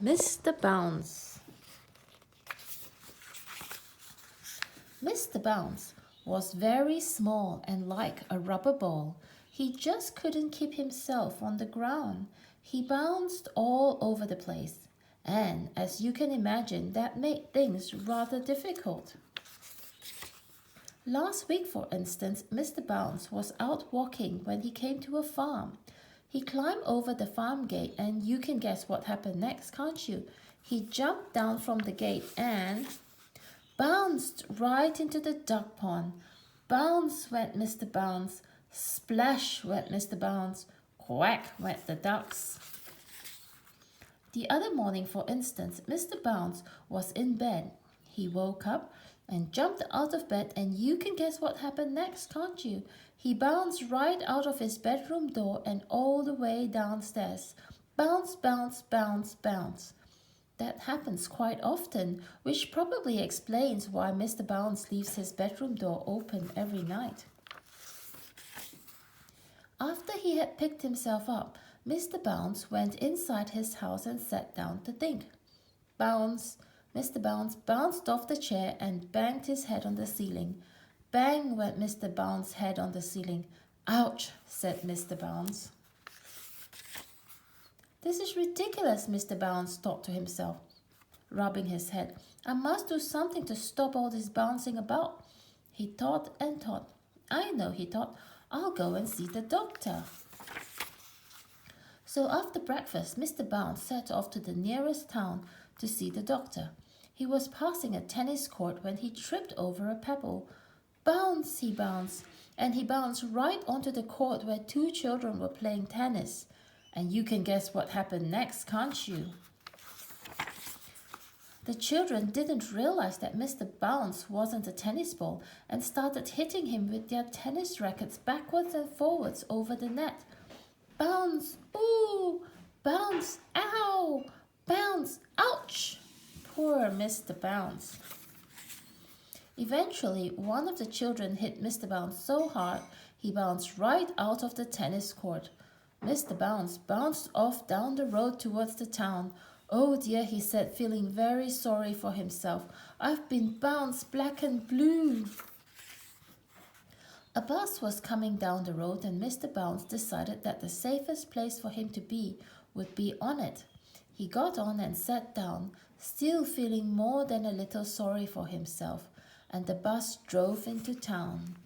Mr. Bounce. Mr. Bounce was very small and like a rubber ball. He just couldn't keep himself on the ground. He bounced all over the place. And as you can imagine, that made things rather difficult. Last week, for instance, Mr. Bounce was out walking when he came to a farm. He climbed over the farm gate, and you can guess what happened next, can't you? He jumped down from the gate and bounced right into the duck pond. Bounce went Mr. Bounce. Splash went Mr. Bounce. Quack went the ducks. The other morning, for instance, Mr. Bounce was in bed. He woke up and jumped out of bed, and you can guess what happened next, can't you? He bounced right out of his bedroom door and all the way downstairs. Bounce, bounce, bounce, bounce. That happens quite often, which probably explains why Mr. Bounce leaves his bedroom door open every night. After he had picked himself up, Mr. Bounce went inside his house and sat down to think. Bounce! Mr. Bounce bounced off the chair and banged his head on the ceiling. Bang went Mr. Bounce's head on the ceiling. Ouch, said Mr. Bounce. This is ridiculous, Mr. Bounce thought to himself, rubbing his head. I must do something to stop all this bouncing about. He thought and thought. I know, he thought, I'll go and see the doctor. So after breakfast, Mr. Bounce set off to the nearest town to see the doctor. He was passing a tennis court when he tripped over a pebble. Bounce, he bounced, and he bounced right onto the court where two children were playing tennis. And you can guess what happened next, can't you? The children didn't realize that Mr. Bounce wasn't a tennis ball and started hitting him with their tennis rackets backwards and forwards over the net. Bounce, ooh, bounce, ow, bounce, ouch. Poor Mr. Bounce. Eventually, one of the children hit Mr. Bounce so hard, he bounced right out of the tennis court. Mr. Bounce bounced off down the road towards the town. Oh dear, he said, feeling very sorry for himself. I've been bounced black and blue. A bus was coming down the road, and Mr. Bounce decided that the safest place for him to be would be on it. He got on and sat down, still feeling more than a little sorry for himself, and the bus drove into town.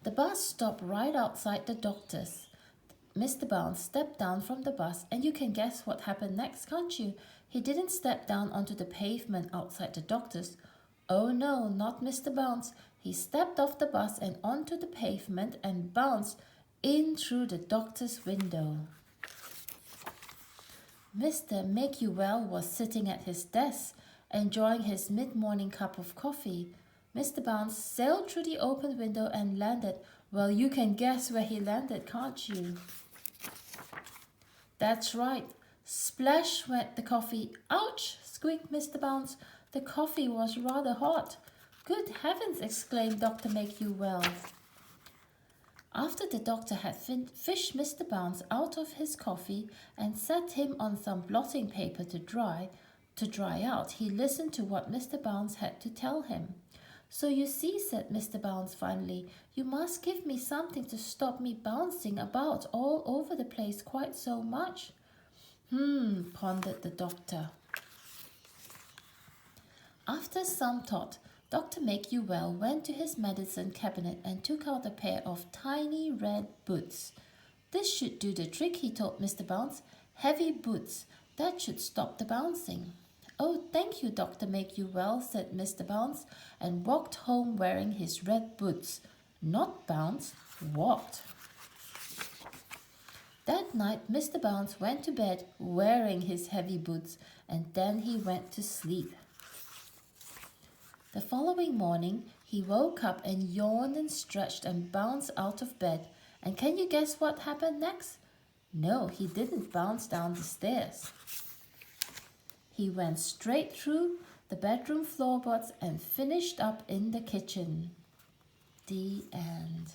The bus stopped right outside the doctor's. Mr. Bounce stepped down from the bus, and you can guess what happened next, can't you? He didn't step down onto the pavement outside the doctor's. Oh no, not Mr. Bounce. He stepped off the bus and onto the pavement and bounced in through the doctor's window. Mr. Make-You-Well was sitting at his desk, enjoying his mid-morning cup of coffee. Mr. Bounce sailed through the open window and landed. Well, you can guess where he landed, can't you? That's right. Splash went the coffee. Ouch! Squeaked Mr. Bounce. The coffee was rather hot. Good heavens! Exclaimed Dr. Make-You-Well. After the doctor had fished Mr. Bounce out of his coffee and set him on some blotting paper to dry out, he listened to what Mr. Bounce had to tell him. So you see, said Mr. Bounce finally, you must give me something to stop me bouncing about all over the place quite so much. Pondered the doctor. After some thought, Dr. Make-You-Well went to his medicine cabinet and took out a pair of tiny red boots. This should do the trick, he told Mr. Bounce. Heavy boots, that should stop the bouncing. Oh, thank you, Dr. Make-You-Well, said Mr. Bounce, and walked home wearing his red boots. Not Bounce, walked. That night, Mr. Bounce went to bed wearing his heavy boots, and then he went to sleep. The following morning, he woke up and yawned and stretched and bounced out of bed. And can you guess what happened next? No, he didn't bounce down the stairs. He went straight through the bedroom floorboards and finished up in the kitchen. The end.